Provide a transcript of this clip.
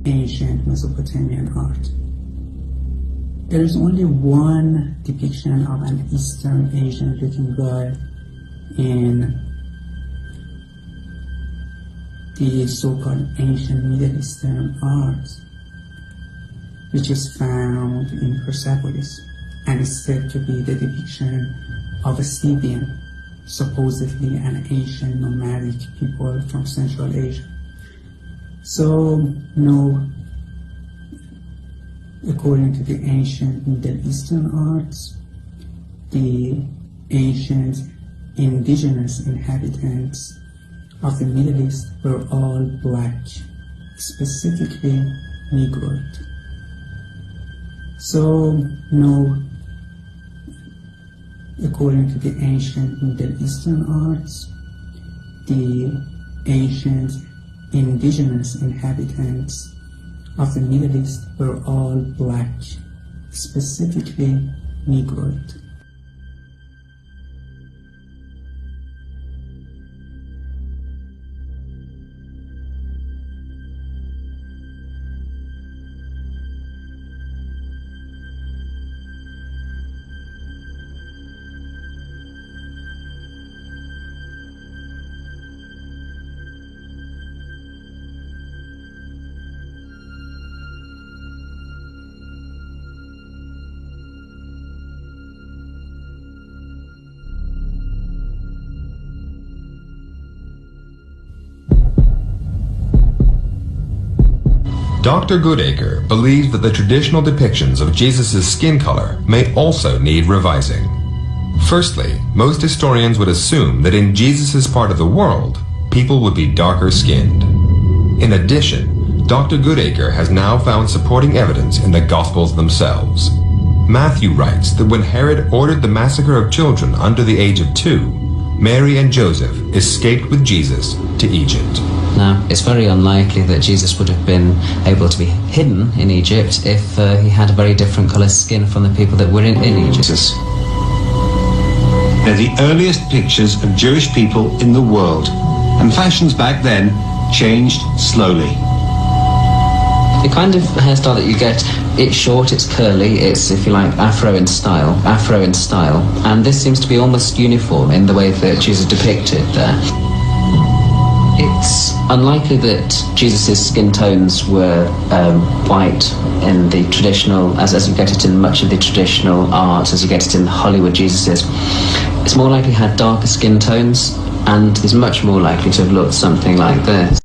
ancient Mesopotamian art. There is only one depiction of an Eastern Asian looking guy in the so-called ancient Middle Eastern art, which is found in Persepolis and is said to be the depiction of a Scythian, supposedly an ancient nomadic people from Central Asia. So, no, according to the ancient Middle Eastern arts, the ancient indigenous inhabitants of the Middle East were all black, specifically Negroid. So, no, according to the ancient Middle Eastern arts, the ancient indigenous inhabitants of the Middle East were all black, specifically Negroid. Dr. Goodacre believes that the traditional depictions of Jesus' skin color may also need revising. Firstly, most historians would assume that in Jesus' part of the world, people would be darker skinned. In addition, Dr. Goodacre has now found supporting evidence in the Gospels themselves. Matthew writes that when Herod ordered the massacre of children under the age of 2, Mary and Joseph escaped with Jesus to Egypt. Now, it's very unlikely that Jesus would have been able to be hidden in Egypt if he had a very different colour skin from the people that were in Egypt. They're the earliest pictures of Jewish people in the world, and fashions back then changed slowly. The kind of hairstyle that you get, it's short, it's curly, it's, if you like, afro in style, and this seems to be almost uniform in the way that Jesus is depicted there. It's unlikely that Jesus' skin tones were white in the traditional, as you get it in much of the traditional art, as you get it in Hollywood Jesus's. It's more likely he had darker skin tones, and he's much more likely to have looked something like this.